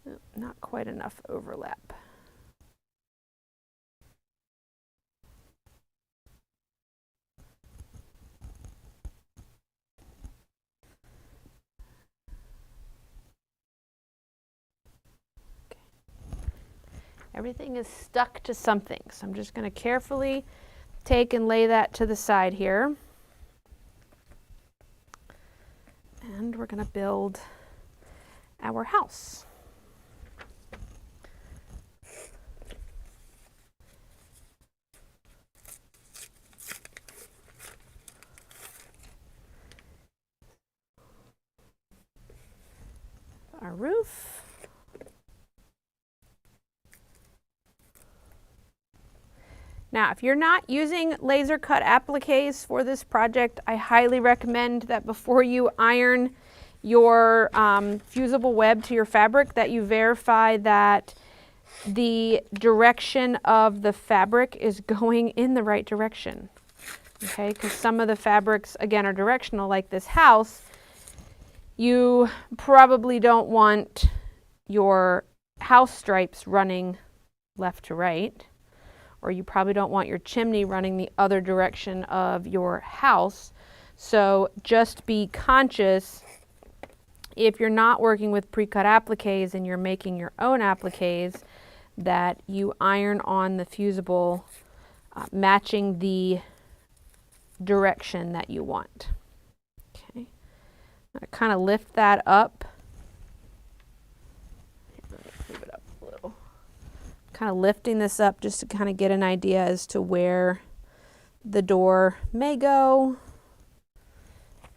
A: oh, not quite enough overlap. Okay. Everything is stuck to something, so I'm just going to carefully take and lay that to the side here. And we're going to build our house. Our roof. Now, if you're not using laser cut appliques for this project, I highly recommend that before you iron your fusible web to your fabric, that you verify that the direction of the fabric is going in the right direction. Okay, because some of the fabrics, again, are directional, like this house. You probably don't want your house stripes running left to right. Or you probably don't want your chimney running the other direction of your house. So just be conscious, if you're not working with pre-cut appliques and you're making your own appliques, that you iron on the fusible matching the direction that you want. Okay, I kind of lift that up. Move it up a little. Kind of lifting this up just to kind of get an idea as to where the door may go.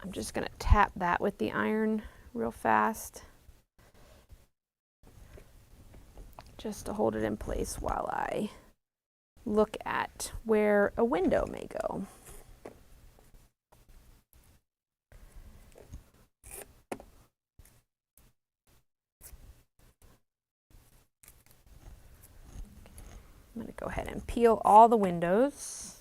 A: I'm just going to tap that with the iron real fast, just to hold it in place while I look at where a window may go. I'm going to go ahead and peel all the windows.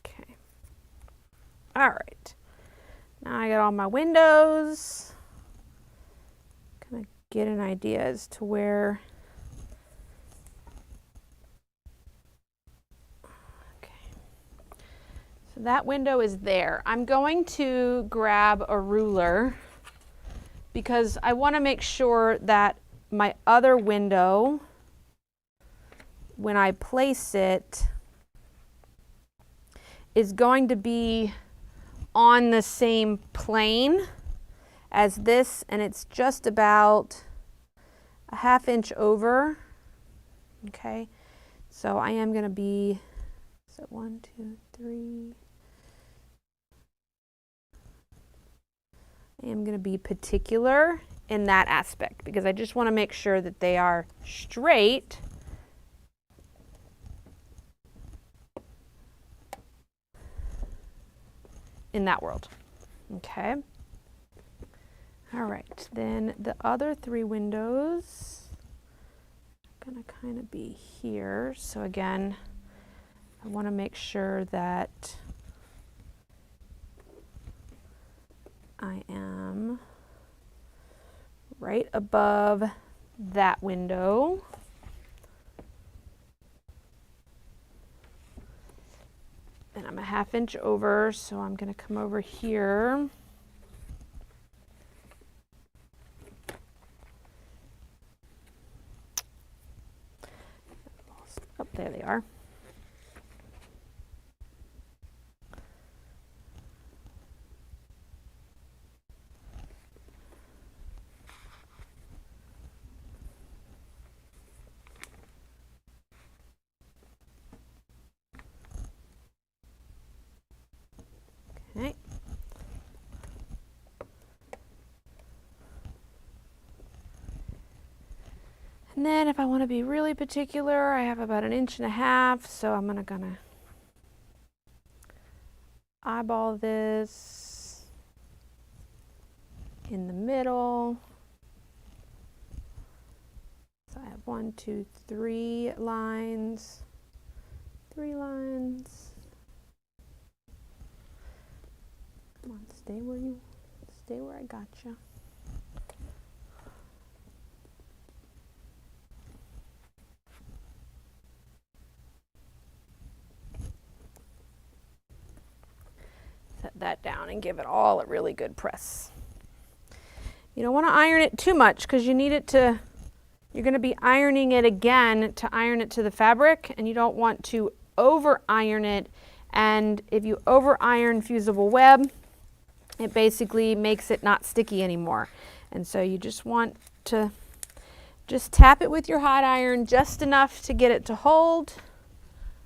A: Okay. All right. Now I got all my windows. Kind of get an idea as to where. Okay. So that window is there. I'm going to grab a ruler because I want to make sure that my other window, when I place it, is going to be on the same plane as this, and it's just about a ½ inch over. Okay, so I am going to be, so 1, 2, 3. I am going to be particular in that aspect because I just want to make sure that they are straight. in that world. Okay. All right, then the other 3 windows are gonna kind of be here. So again, I want to make sure that I am right above that window. And I'm a 1/2 inch over, so I'm going to come over here. Oh, there they are. Okay. And then if I want to be really particular, I have about 1.5 inches, so I'm gonna eyeball this in the middle. So I have 1, 2, 3 lines, 3 lines. Come on, stay where I got you. Set that down and give it all a really good press. You don't want to iron it too much because you need it to, you're going to be ironing it again to iron it to the fabric, and you don't want to over iron it. And if you over iron fusible web, it basically makes it not sticky anymore. And so you just want to just tap it with your hot iron just enough to get it to hold.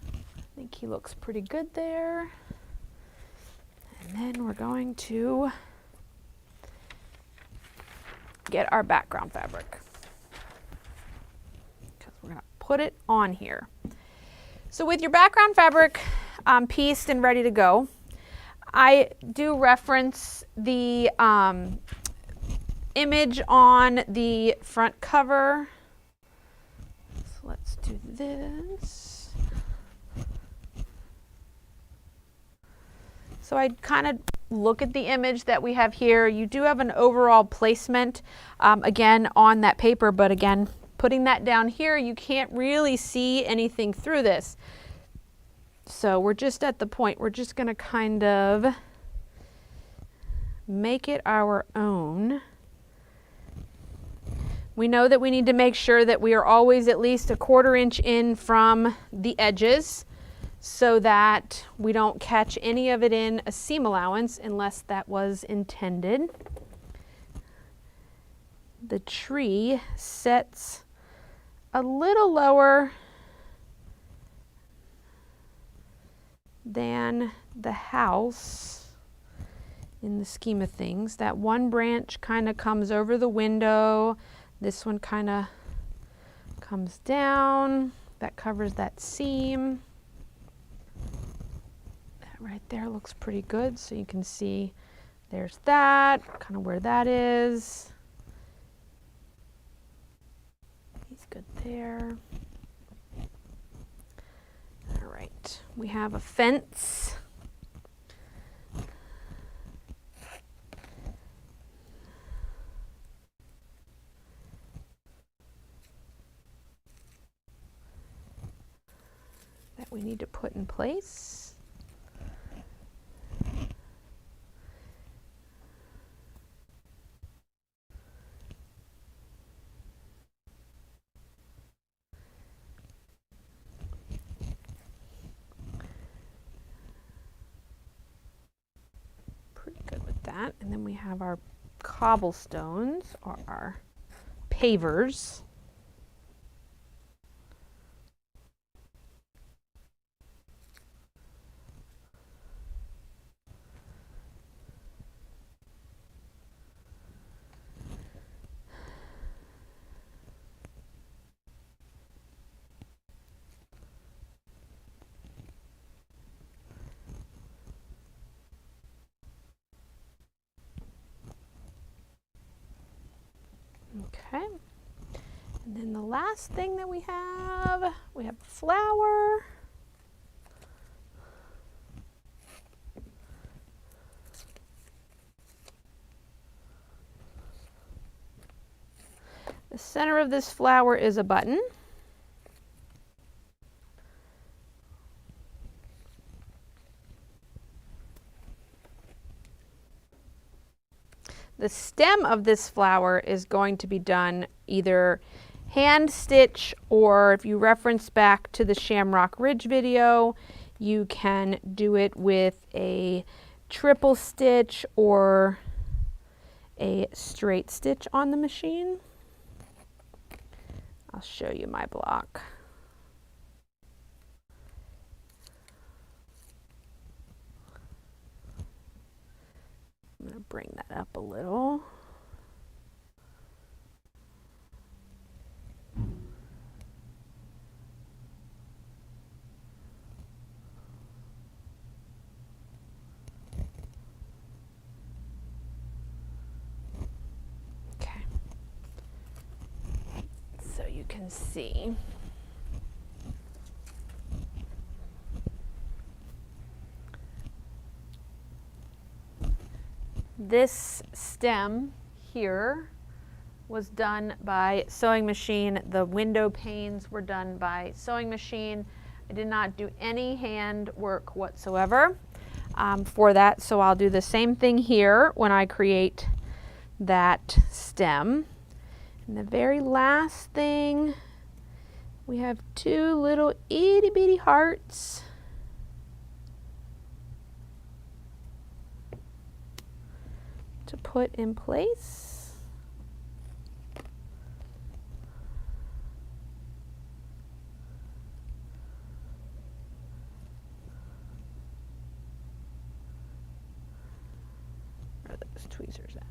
A: I think he looks pretty good there. And then we're going to get our background fabric, because we're going to put it on here. So with your background fabric pieced and ready to go, I do reference the image on the front cover. So let's do this. So I kind of look at the image that we have here. You do have an overall placement again on that paper, but again, putting that down here, you can't really see anything through this. So we're just at the point, we're just going to kind of make it our own. We know that we need to make sure that we are always at least 1/4 inch in from the edges, so that we don't catch any of it in a seam allowance unless that was intended. The tree sets a little lower than the house in the scheme of things. That one branch kind of comes over the window. This one kind of comes down. That covers that seam. Right there looks pretty good, so you can see there's that, kind of where that is. He's good there. All right, we have a fence. That we need to put in place. That, and then we have our cobblestones, or our pavers. Okay. And then the last thing that we have flower. The center of this flower is a button. The stem of this flower is going to be done either hand stitch, or if you reference back to the Shamrock Ridge video, you can do it with a triple stitch or a straight stitch on the machine. I'll show you my block. I'm going to bring that up a little. Okay. So you can see. This stem here was done by sewing machine. The window panes were done by sewing machine. I did not do any hand work whatsoever for that, so I'll do the same thing here when I create that stem. And the very last thing, we have two little itty bitty hearts. To put in place. Where are those tweezers at?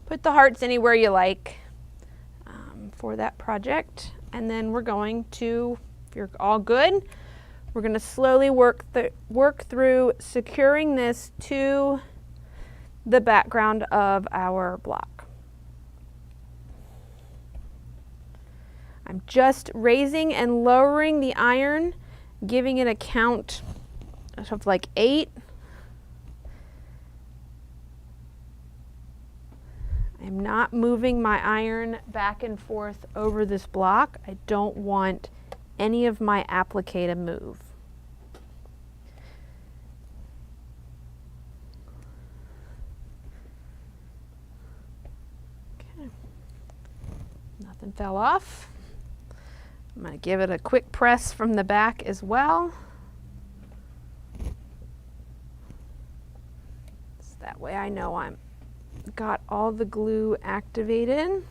A: Put the hearts anywhere you like for that project, and then we're going to, if you're all good, we're going to slowly work through securing this to the background of our block. I'm just raising and lowering the iron, giving it a count of like 8. I'm not moving my iron back and forth over this block. I don't want any of my applique to move. Okay. Nothing fell off. I'm going to give it a quick press from the back as well. So that way I know I'm got all the glue activated. Okay.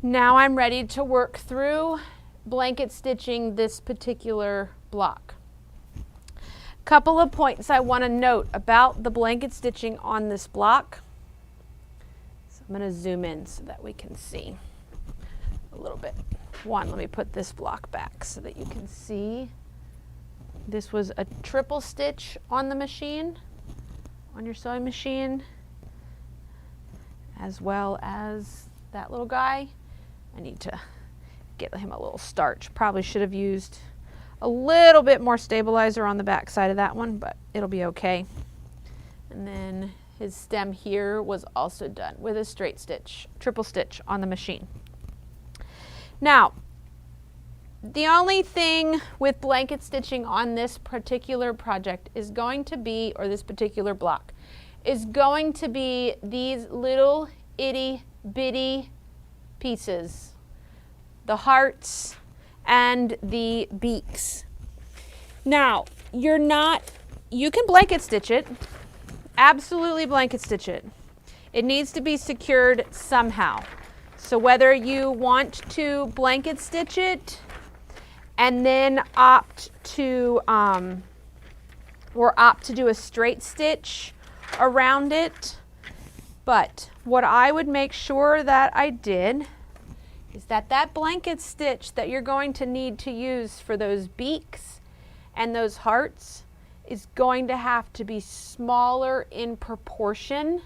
A: Now I'm ready to work through blanket stitching this particular block. Couple of points I want to note about the blanket stitching on this block. So I'm going to zoom in so that we can see a little bit. One, let me put this block back so that you can see. This was a triple stitch on the machine, on your sewing machine, as well as that little guy. I need to get him a little starch. Probably should have used a little bit more stabilizer on the back side of that one, but it'll be okay. And then his stem here was also done with a straight stitch, triple stitch on the machine. Now, the only thing with blanket stitching on this particular project is going to be, or this particular block, is going to be these little itty bitty pieces, the hearts and the beaks. Now, you can blanket stitch it, absolutely blanket stitch it. It needs to be secured somehow. So whether you want to blanket stitch it and then opt to or opt to do a straight stitch around it. But what I would make sure that I did is that that blanket stitch that you're going to need to use for those beaks and those hearts is going to have to be smaller in proportion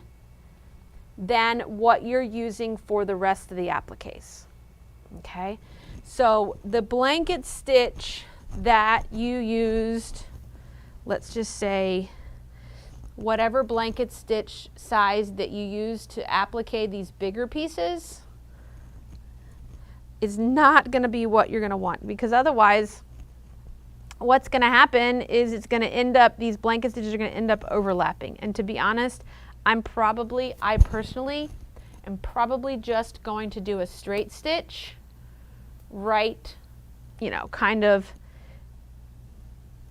A: than what you're using for the rest of the appliques. Okay, so the blanket stitch that you used, let's just say whatever blanket stitch size that you use to applique these bigger pieces is not going to be what you're going to want, because otherwise what's going to happen is it's going to end up, these blanket stitches are going to end up overlapping. And to be honest, I personally am probably just going to do a straight stitch right, you know, kind of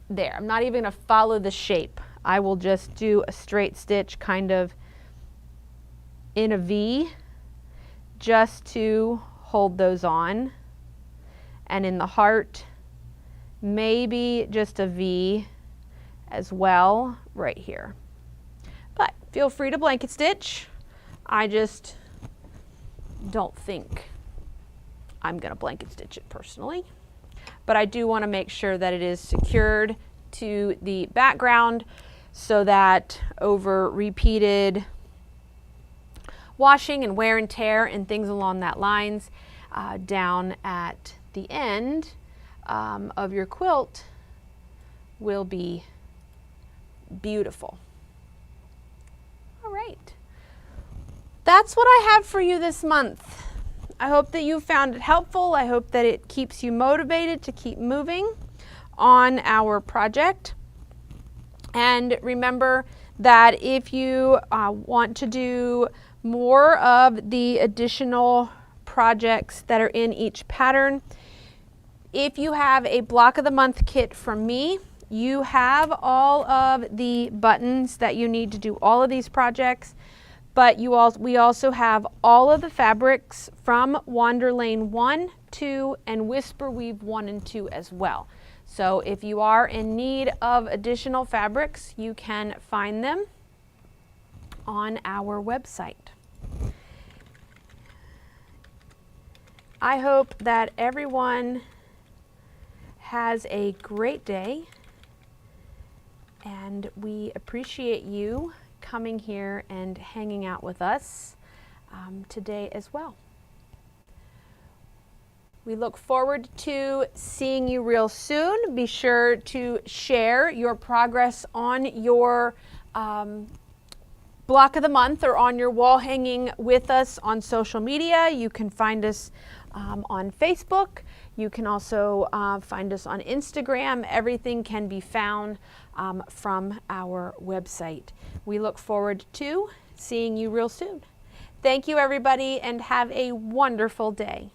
A: there. I'm not even going to follow the shape. I will just do a straight stitch kind of in a V just to hold those on. And in the heart, maybe just a V as well right here. But feel free to blanket stitch. I just don't think I'm going to blanket stitch it personally. But I do want to make sure that it is secured to the background so that over repeated washing and wear and tear and things along that lines, down at the end of your quilt will be beautiful. All right, that's what I have for you this month. I hope that you found it helpful. I hope that it keeps you motivated to keep moving on our project. And remember that if you want to do more of the additional projects that are in each pattern, if you have a block of the month kit from me, you have all of the buttons that you need to do all of these projects, but we also have all of the fabrics from Wander Lane 1, 2, and Whisper Weave 1 and 2 as well. So if you are in need of additional fabrics, you can find them on our website. I hope that everyone has a great day, and we appreciate you coming here and hanging out with us today as well. We look forward to seeing you real soon. Be sure to share your progress on your block of the month or on your wall hanging with us on social media. You can find us on Facebook. You can also find us on Instagram. Everything can be found from our website. We look forward to seeing you real soon. Thank you, everybody, and have a wonderful day.